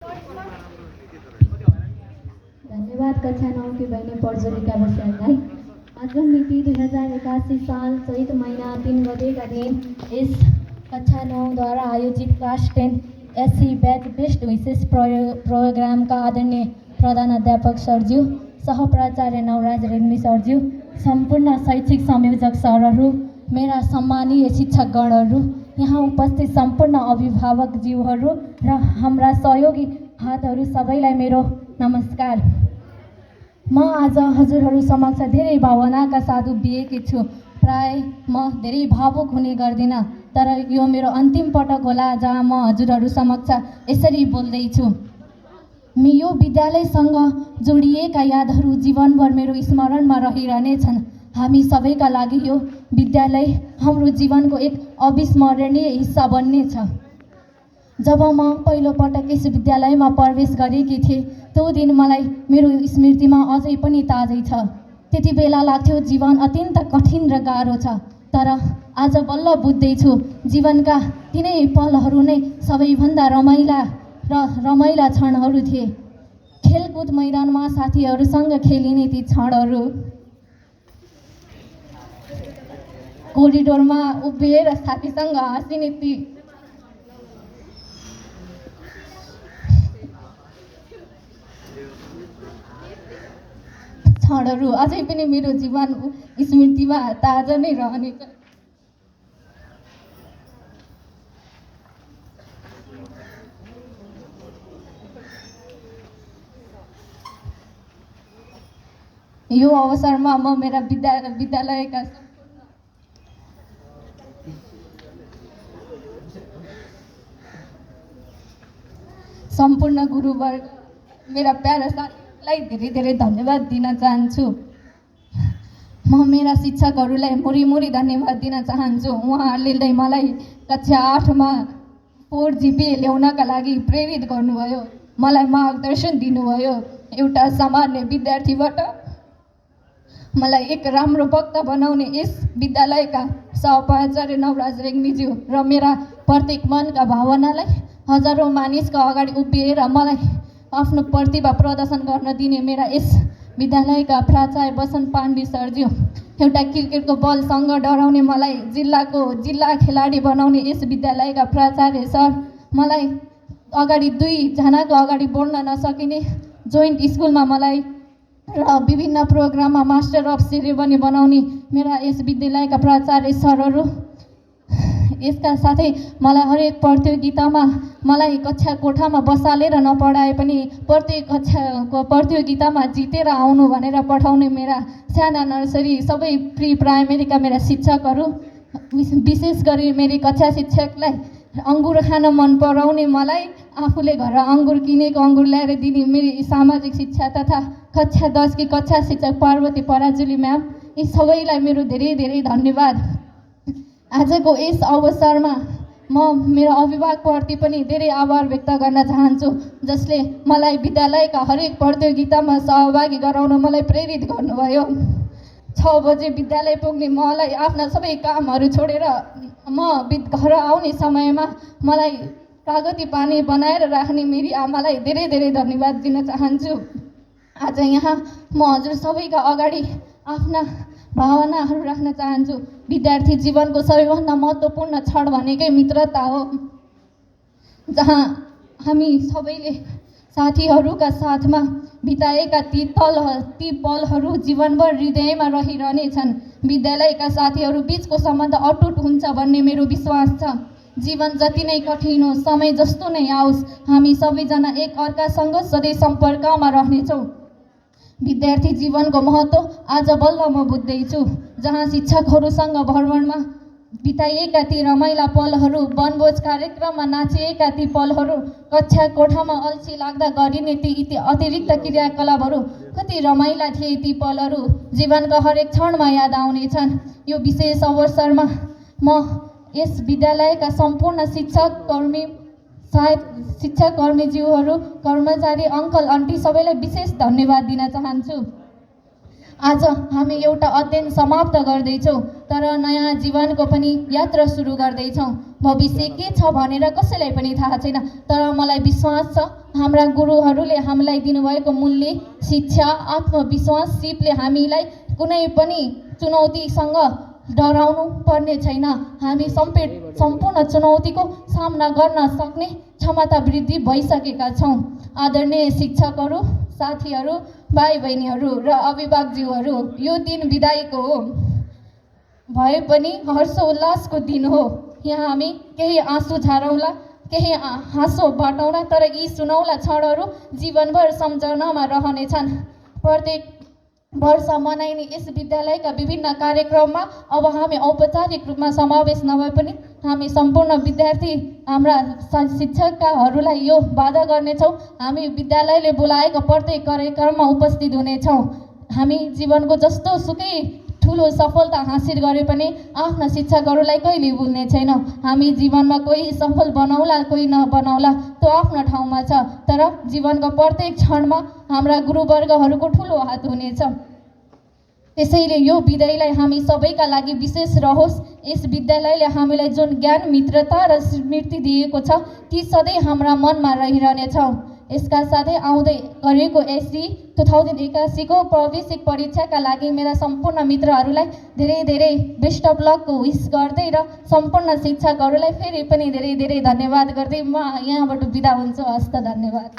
धन्यवाद कक्षा 9 की बहनी पर्जुलिका बस्याललाई। आज मिति 2081 साल चैत महीना 3 गते का दिन इस कक्षा 9 द्वारा आयोजित क्लास 10 एससी बैच बेस्ट विशेष प्रोग्राम का आदरणीय प्रधानाध्यापक सरज्यू, सह प्राचार्य नवराज रेग्मी सरज्यू, सम्पूर्ण शैक्षिक संयोजक सरहरू, मेरा सम्मानीय शिक्षकगणहरू, यहाँ उपस्थित सम्पूर्ण अभिभावकज्यूहरू र हाम्रा सहयोगी हातहरू सबैलाई मेरो नमस्कार। म आज हजुरहरू समक्ष धेरै भावनाका साथ उभिएकी छु। प्राय म धेरै भावुक हुने गर्दिनँ, तर यो मेरो अन्तिम पटक होला जहाँ म हजुरहरू समक्ष यसरी बोल्दैछु। यो विद्यालयसँग जोडिएका यादहरू जीवनभर मेरो स्मरणमा रहिरहनेछन्। हामी सबैका लागि यो विद्यालय हाम्रो जीवनको एक अविस्मरणीय हिस्सा बन्नेछ। जब म पहिलो पटक यस विद्यालयमा प्रवेश गरेकी थिएँ, त्यो दिन मलाई मेरो स्मृतिमा अझै पनि ताजै छ। त्यति बेला लाग्थ्यो जीवन अत्यन्त कठिन र गाह्रो छ, तर आज बल्ल बुझ्दैछु जीवनका तिनै पलहरू नै सबैभन्दा रमाइला क्षणहरू थिए। खेलकुद मैदानमा साथीहरूसँग खेलिने ती क्षणहरू, कोरिडोरमा उभिएर साथीसँग हाँसिने ती क्षणहरू अझै पनि मेरो जीवन स्मृतिमा ताजा नै रहनेछ। यो अवसरमा म मेरा विद्यालयका सम्पूर्ण गुरुवर्ग, मेरा प्यारा साथीलाई धेरै धेरै धन्यवाद दिन चाहन्छु। म मेरा शिक्षकहरूलाई मुरी धन्यवाद दिन चाहन्छु। उहाँहरूले नै मलाई कक्षा 8मा 4 GPA ल्याउनका लागि प्रेरित गर्नुभयो, मलाई मार्गदर्शन दिनुभयो। एउटा सामान्य विद्यार्थीबाट मलाई एक राम्रो वक्ता बनाउने यस विद्यालयका सहप्राचार्य नवराज रेग्मीज्यू र मेरा प्रत्येक मनका भावनालाई हजारौँ मानिसका अगाडि उभिएर मलाई आफ्नो प्रतिभा प्रदर्शन गर्न दिने मेरा यस विद्यालयका प्राचार्य बसन्त पाण्डे सरज्यू, एउटा क्रिकेटको बलसँग डराउने मलाई जिल्ला खेलाडी बनाउने यस विद्यालयका प्राचार्य सर, मलाई अगाडि 2 जनाको अगाडि बोल्न नसकिने जोइन्ट स्कुलमा मलाई र विभिन्न प्रोग्राममा मास्टर अफ सेरेमनी बनाउने मेरा यस विद्यालयका प्राचार्य सरहरू, यसका साथै मलाई हरेक प्रतियोगितामा मलाई कक्षा कोठामा बसालेर नपढाए पनि प्रत्येक कक्षाको प्रतियोगितामा जितेर आउनु भनेर पठाउने मेरा साना नर्सरी सबै प्री प्राइमेरीका मेरा शिक्षकहरू, विशेष गरी मेरी कक्षा शिक्षकलाई अङ्गुर खान मन पराउने मलाई आफूले घर अङ्गुर किनेको अङ्गुर ल्याएर दिने मेरी सामाजिक शिक्षा तथा कक्षा 10 की कक्षा शिक्षक पार्वती पराजुली म्याम, यी सबैलाई मेरो धेरै धेरै धन्यवाद। आजको यस अवसरमा म मेरो अभिभावकप्रति पनि धेरै आभार व्यक्त गर्न चाहन्छु, जसले मलाई विद्यालयका हरेक प्रतियोगितामा सहभागी गराउन मलाई प्रेरित गर्नुभयो। 6 बजे विद्यालय पुग्ने मलाई आफ्ना सबै कामहरू छोडेर म घर आउने समयमा मलाई कागती पानी बनाएर राख्ने मेरी आमालाई धेरै धेरै धन्यवाद दिन चाहन्छु। आज यहाँ म हजुर सबैका अगाडि आफ्ना भावनाहरू राख्न चाहन्छु। विद्यार्थी जीवनको सबैभन्दा महत्त्वपूर्ण क्षण भनेकै मित्रता हो, जहाँ हामी सबैले साथीहरूका साथमा बिताएका ती पलहरू जीवनभर हृदयमा रहिरहनेछन्। विद्यालयका साथीहरू बिचको सम्बन्ध अटुट हुन्छ भन्ने मेरो विश्वास छ। जीवन जति नै कठिन होस्, समय जस्तो नै आओस्, हामी सबैजना एक अर्कासँग सधैँ सम्पर्कमा रहनेछौँ। विद्यार्थी जीवनको महत्त्व आज बल्ल म बुझ्दैछु, जहाँ शिक्षकहरूसँग भ्रमणमा बिताइएका ती रमाइला पलहरू, वनभोज कार्यक्रममा नाचिएका ती पलहरू, कक्षा कोठामा अल्छी लाग्दा गरिने ती अतिरिक्त क्रियाकलापहरू, कति रमाइला थिए ती पलहरू, जीवनका हरेक क्षणमा याद आउनेछन्। यो विशेष अवसरमा म यस विद्यालयका सम्पूर्ण शिक्षककर्मीज्यूहरू, कर्मचारी अङ्कल आन्टी सबैलाई विशेष धन्यवाद दिन चाहन्छु। आज हामी एउटा अध्ययन समाप्त गर्दैछौँ, तर नयाँ जीवनको पनि यात्रा सुरु गर्दैछौँ। भविष्य के छ भनेर कसैलाई पनि थाहा छैन, तर मलाई विश्वास छ हाम्रा गुरुहरूले हामीलाई दिनुभएको मूल्य, शिक्षा, आत्मविश्वास, सिपले हामीलाई कुनै पनि चुनौतीसँग डराउनु पर्ने छैन। हामी सम्पूर्ण चुनौतीको सामना गर्न सक्ने क्षमता वृद्धि भइसकेका छौँ। आदरणीय शिक्षकहरू, साथीहरू, भाइ बहिनीहरू र अभिभावकज्यूहरू, यो दिन बिदाईको हो भए पनि हर्षोल्लासको दिन हो। यहाँ हामी केही आँसु झारौँला, केही हाँसो बाटौँला, तर यी सुनौला क्षणहरू जीवनभर सम्झनामा रहनेछन्। प्रत्येक वर्ष मनाइने यस विद्यालयका विभिन्न कार्यक्रममा अब हामी औपचारिक रूपमा समावेश नभए पनि हामी सम्पूर्ण विद्यार्थी हाम्रा शिक्षकहरूलाई यो वादा गर्नेछौँ, हामी विद्यालयले बोलाएको प्रत्येक कार्यक्रममा उपस्थित हुनेछौँ। हामी जीवनको जस्तो सुकै ठुलो सफलता हासिल गरे पनि आफ्ना शिक्षकहरूलाई कहिले भुल्ने छैनौँ। हामी जीवनमा कोही सफल बनाउला, कोही नबनाउला, त्यो आफ्नो ठाउँमा छ, तर जीवनको प्रत्येक क्षणमा हाम्रा गुरुवर्गहरूको ठुलो हात हुनेछ। त्यसैले यो विदाईलाई हामी सबैका लागि विशेष रहोस्। यस विद्यालयले हामीलाई जुन ज्ञान, मित्रता र स्मृति दिएको छ, ती सधैँ हाम्रा मनमा रहिरहनेछौँ। यसका साथै आउँदै गरेको एसडी 2081को प्रवेशिक परीक्षाका लागि मेरा सम्पूर्ण मित्रहरूलाई धेरै धेरै बेस्ट अफ लकको विस गर्दै र सम्पूर्ण शिक्षकहरूलाई फेरि पनि धेरै धेरै धन्यवाद गर्दै म यहाँबाट बिदा हुन्छु। हस्त, धन्यवाद।